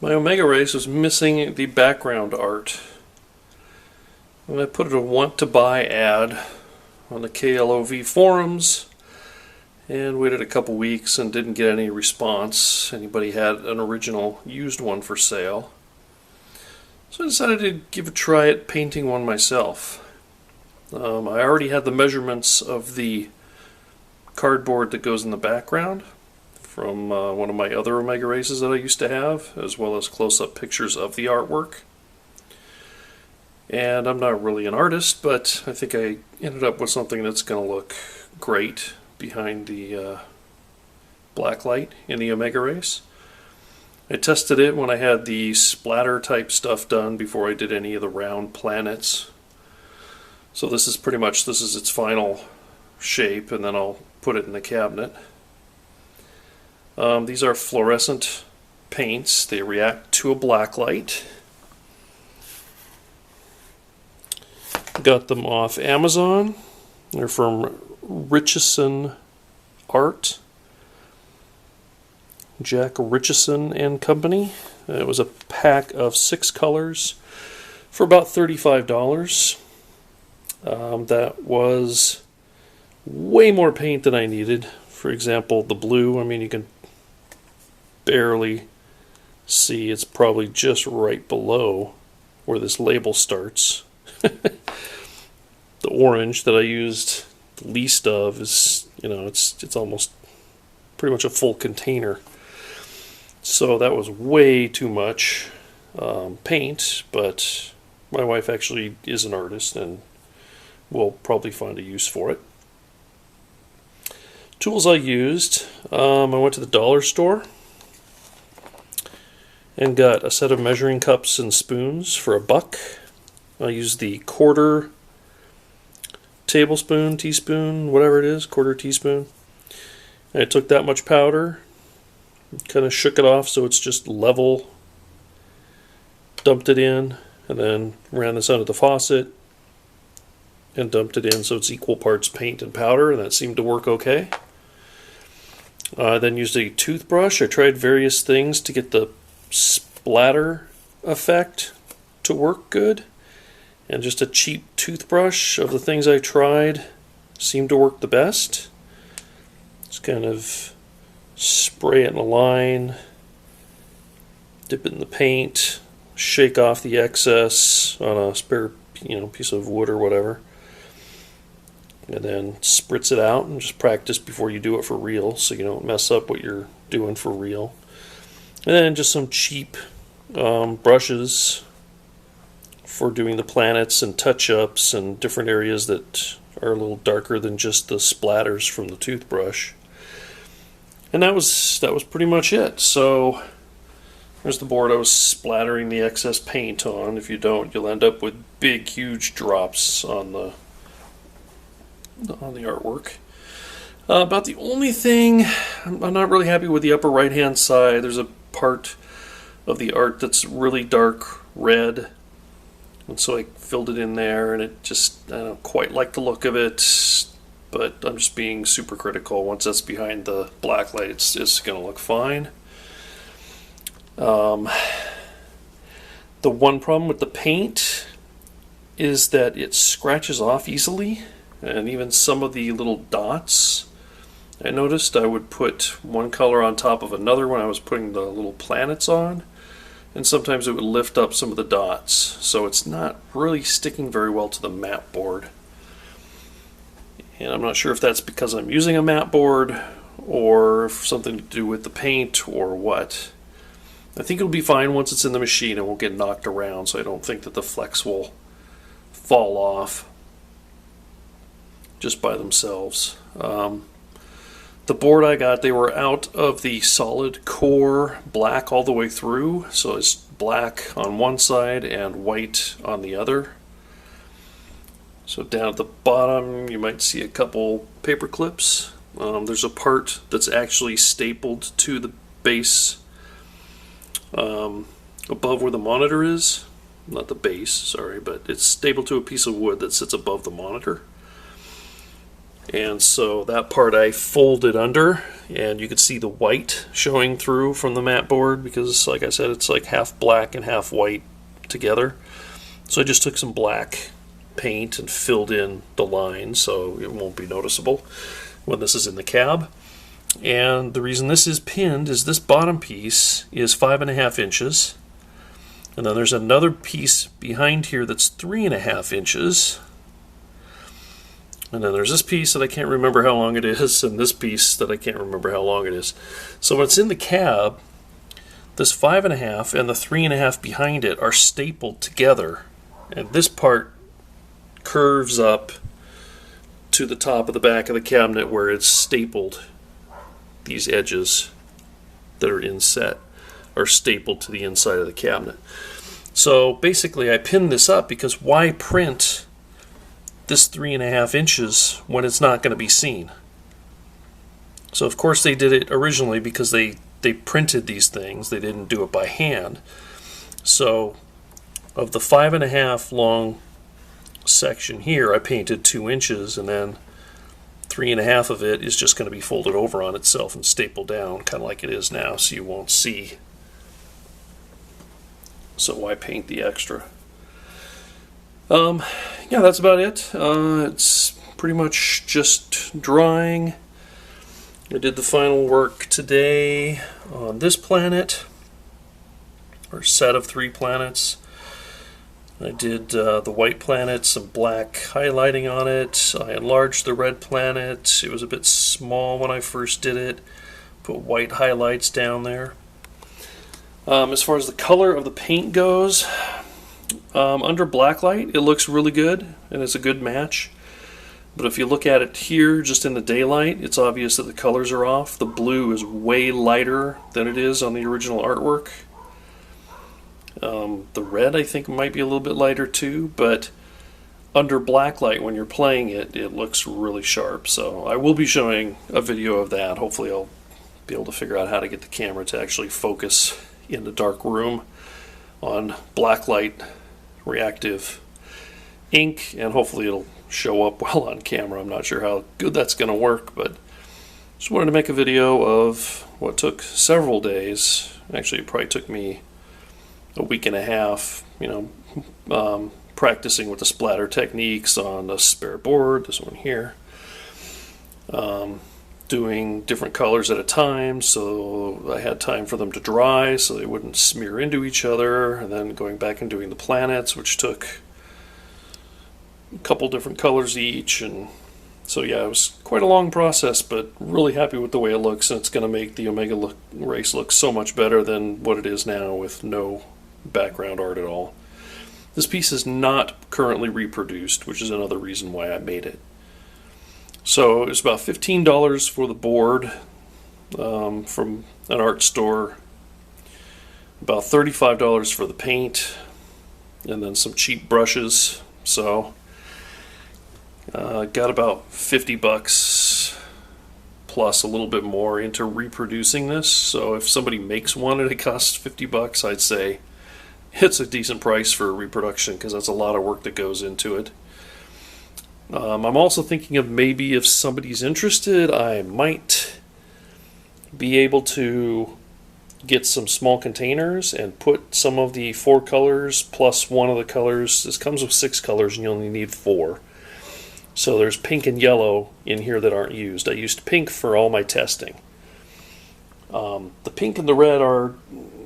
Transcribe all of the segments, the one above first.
My Omega race was missing the background art. And I put a want to buy ad on the KLOV forums and waited a couple weeks and didn't get any response. Anybody had an original used one for sale. So I decided to give a try at painting one myself. I already had the measurements of the cardboard that goes in the background from one of my other Omega races that I used to have, as well as close-up pictures of the artwork. And I'm not really an artist, but I think I ended up with something that's going to look great behind the black light in the Omega race. I tested it when I had the splatter type stuff done before I did any of the round planets. So this is its final shape, and then I'll put it in the cabinet. These are fluorescent paints. They react to a black light. Got them off Amazon. They're from Richardson Art. Jack Richardson and Company. It was a pack of 6 colors for about $35. That was way more paint than I needed. For example, the blue, you can barely see. It's probably just right below where this label starts. The orange that I used the least of is, it's almost pretty much a full container. So that was way too much paint, but my wife actually is an artist and will probably find a use for it. Tools I used, I went to the dollar store and got a set of measuring cups and spoons for $1. I used the quarter tablespoon, teaspoon, whatever it is, quarter teaspoon. And I took that much powder, kind of shook it off so it's just level, dumped it in, and then ran this under the faucet and dumped it in so it's equal parts paint and powder, and that seemed to work okay. I then used a toothbrush. I tried various things to get the splatter effect to work good, and just a cheap toothbrush of the things I tried seemed to work the best. Just kind of spray it in a line, dip it in the paint, shake off the excess on a spare piece of wood or whatever, and then spritz it out and just practice before you do it for real so you don't mess up what you're doing for real. And then just some cheap brushes for doing the planets and touch-ups and different areas that are a little darker than just the splatters from the toothbrush. And that was pretty much it. So there's the board I was splattering the excess paint on. If you don't, you'll end up with big, huge drops on the artwork. About the only thing, I'm not really happy with the upper right-hand side. There's a part of the art that's really dark red, and so I filled it in there, and it just, I don't quite like the look of it, but I'm just being super critical. Once that's behind the black light, it's going to look fine. The one problem with the paint is that it scratches off easily, and even some of the little dots, I noticed I would put one color on top of another when I was putting the little planets on, and sometimes it would lift up some of the dots, so it's not really sticking very well to the mat board. And I'm not sure if that's because I'm using a mat board or if something to do with the paint or what. I think it'll be fine once it's in the machine. It won't get knocked around, so I don't think that the flecks will fall off just by themselves. The board I got, they were out of the solid core black all the way through, so it's black on one side and white on the other. So down at the bottom you might see a couple paper clips. There's a part that's actually stapled to the base above where the monitor is. Not the base, sorry, but it's stapled to a piece of wood that sits above the monitor. And so that part I folded under, and you could see the white showing through from the mat board because, like I said, it's like half black and half white together. So I just took some black paint and filled in the lines so it won't be noticeable when this is in the cab. And the reason this is pinned is this bottom piece is 5.5 inches. And then there's another piece behind here that's 3.5 inches. And then there's this piece that I can't remember how long it is, and this piece that I can't remember how long it is. So when it's in the cab, this 5.5 and the 3.5 behind it are stapled together. And this part curves up to the top of the back of the cabinet where it's stapled. These edges that are inset are stapled to the inside of the cabinet. So basically I pinned this up because why print this 3.5 inches when it's not going to be seen? So of course they did it originally because they printed these things. They didn't do it by hand. So of the 5.5 long section here, I painted 2 inches, and then 3.5 of it is just going to be folded over on itself and stapled down, kind of like it is now, so you won't see. So why paint the extra? Yeah, that's about it. It's pretty much just drawing. I did the final work today on this planet, or set of 3 planets. I did the white planet, some black highlighting on it. I enlarged the red planet. It was a bit small when I first did it. Put white highlights down there. As far as the color of the paint goes, under blacklight it looks really good and it's a good match. But if you look at it here just in the daylight, it's obvious that the colors are off. The blue is way lighter than it is on the original artwork. The red I think might be a little bit lighter too, but under blacklight when you're playing it, it looks really sharp. So I will be showing a video of that. Hopefully I'll be able to figure out how to get the camera to actually focus in the dark room on blacklight reactive ink, and hopefully it'll show up well on camera. I'm not sure how good that's going to work, but just wanted to make a video of what took several days. Actually, it probably took me a week and a half, practicing with the splatter techniques on a spare board, this one here, doing different colors at a time so I had time for them to dry so they wouldn't smear into each other, and then going back and doing the planets, which took a couple different colors each. And so yeah, it was quite a long process, but really happy with the way it looks, and it's going to make the Omega race look so much better than what it is now with no background art at all. This piece is not currently reproduced, which is another reason why I made it. So it was about $15 for the board from an art store, about $35 for the paint, and then some cheap brushes. So got about $50 plus a little bit more into reproducing this. So if somebody makes one and it costs $50, I'd say it's a decent price for a reproduction because that's a lot of work that goes into it. I'm also thinking of maybe if somebody's interested, I might be able to get some small containers and put some of the 4 colors plus one of the colors. This comes with 6 colors and you only need 4. So there's pink and yellow in here that aren't used. I used pink for all my testing. The pink and the red are,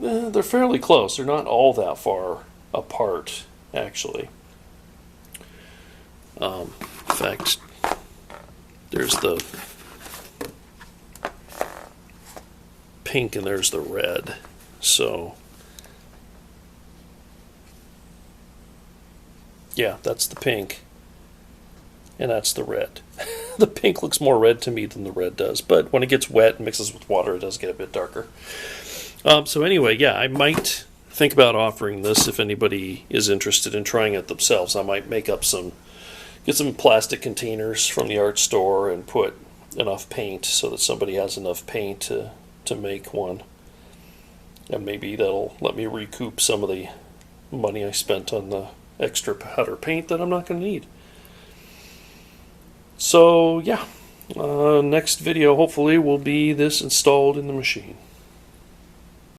they're fairly close. They're not all that far apart, actually. In fact, there's the pink and there's the red. So, yeah, that's the pink. And that's the red. The pink looks more red to me than the red does, but when it gets wet and mixes with water, it does get a bit darker. So anyway, yeah, I might think about offering this if anybody is interested in trying it themselves. I might make up get some plastic containers from the art store and put enough paint so that somebody has enough paint to make one. And maybe that'll let me recoup some of the money I spent on the extra powder paint that I'm not going to need. So yeah, next video hopefully will be this installed in the machine.